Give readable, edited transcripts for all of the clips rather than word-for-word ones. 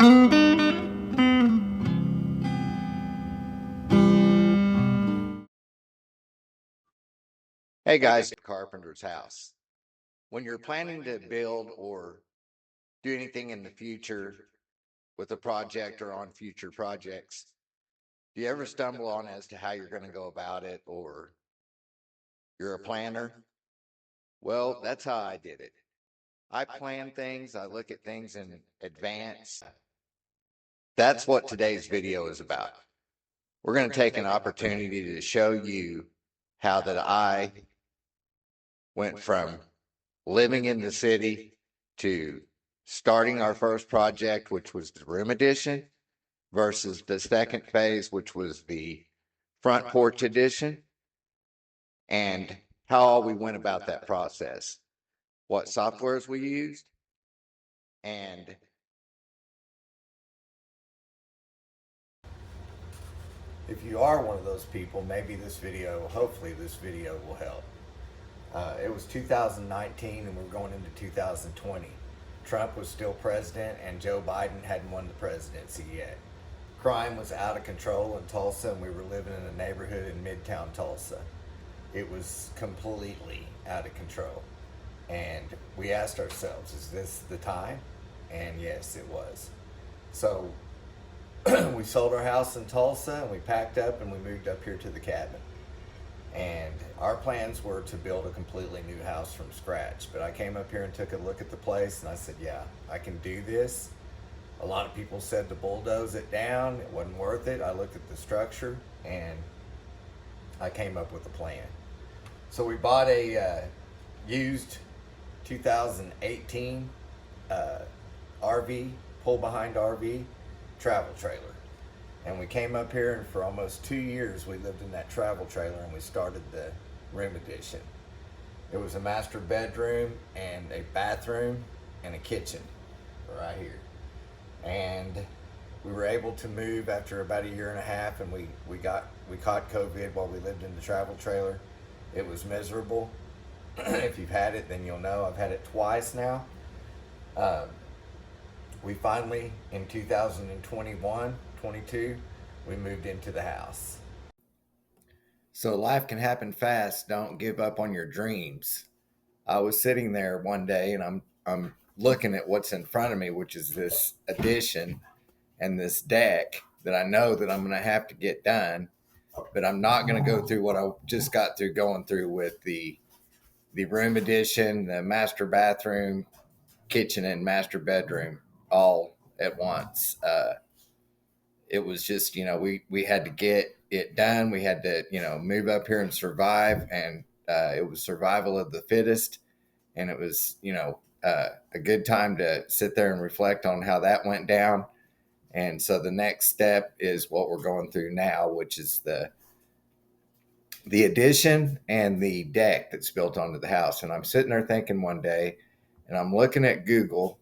Hey guys, Carpenter's house. When you're planning to build or do anything in the future with a project or on future projects, do you ever stumble on as to how you're going to go about it, or you're a planner? Well, that's how I did it. I plan things, I look at things in advance. That's what today's video is about. We're going to take an opportunity to show you how that I went from living in the city to starting our first project, which was the room addition, versus the second phase, which was the front porch addition, and how we went about that process, what softwares we used, and If you are one of those people, maybe hopefully this video will help. It was 2019 and we're going into 2020. Trump was still president and Joe Biden hadn't won the presidency yet. Crime was out of control in Tulsa and we were living in a neighborhood in Midtown Tulsa. It was completely out of control. And we asked ourselves, is this the time? And yes, it was. So we sold our house in Tulsa and we packed up and we moved up here to the cabin. And our plans were to build a completely new house from scratch. But I came up here and took a look at the place and I said, yeah, I can do this. A lot of people said to bulldoze it down. It wasn't worth it. I looked at the structure and I came up with a plan. So we bought a used 2018 RV, pull behind RV travel trailer. And we came up here and for almost 2 years we lived in that travel trailer and we started the room addition. It was a master bedroom and a bathroom and a kitchen right here. And we were able to move after about a year and a half, and we caught COVID while we lived in the travel trailer. It was miserable. If you've had it, then you'll know. I've had it twice now. We finally, in 2021, 22, we moved into the house. So life can happen fast. Don't give up on your dreams. I was sitting there one day and I'm looking at what's in front of me, which is this addition and this deck that I know that I'm going to have to get done, but I'm not going to go through what I just got through going through with the room addition, the master bathroom, kitchen, and master bedroom all at once. It was just, we had to get it done. We had to, move up here and survive. And it was survival of the fittest. And it was, a good time to sit there and reflect on how that went down. And so the next step is what we're going through now, which is the addition and the deck that's built onto the house. And I'm sitting there thinking one day, and I'm looking at Google,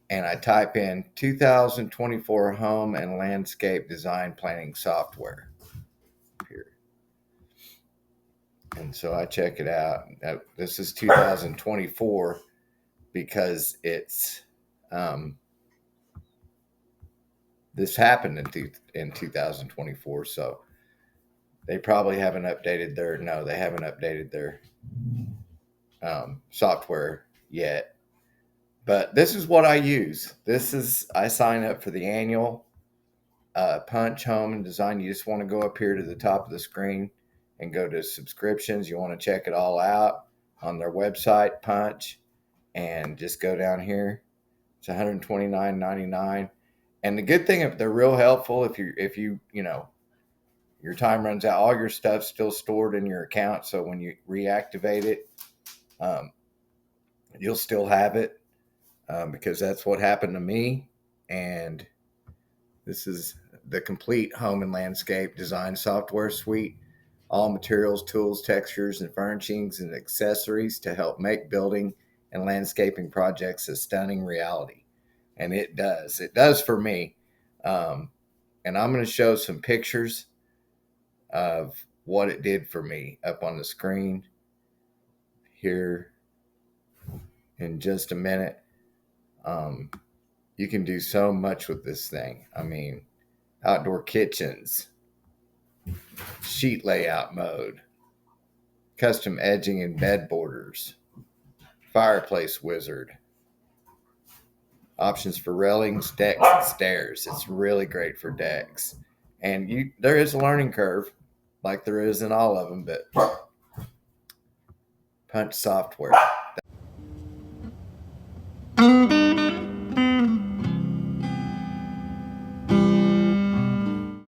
and I type in 2024 home and landscape design planning software here. And so I check it out. This is 2024 because it's this happened in 2024. So they probably haven't updated they haven't updated their software yet. But this is what I use. I sign up for the annual Punch Home and Design. You just want to go up here to the top of the screen and go to subscriptions. You want to check it all out on their website, Punch, and just go down here. It's $129.99. And the good thing, they're real helpful. If you your time runs out, all your stuff's still stored in your account. So when you reactivate it, you'll still have it. Because that's what happened to me. And this is the complete home and landscape design software suite. All materials, tools, textures, and furnishings and accessories to help make building and landscaping projects a stunning reality. And it does. It does for me. And I'm going to show some pictures of what it did for me up on the screen here in just a minute. You can do so much with this thing. I mean, outdoor kitchens, sheet layout mode, custom edging and bed borders, fireplace wizard, options for railings, decks, and stairs. It's really great for decks. And there is a learning curve, like there is in all of them, but Punch software.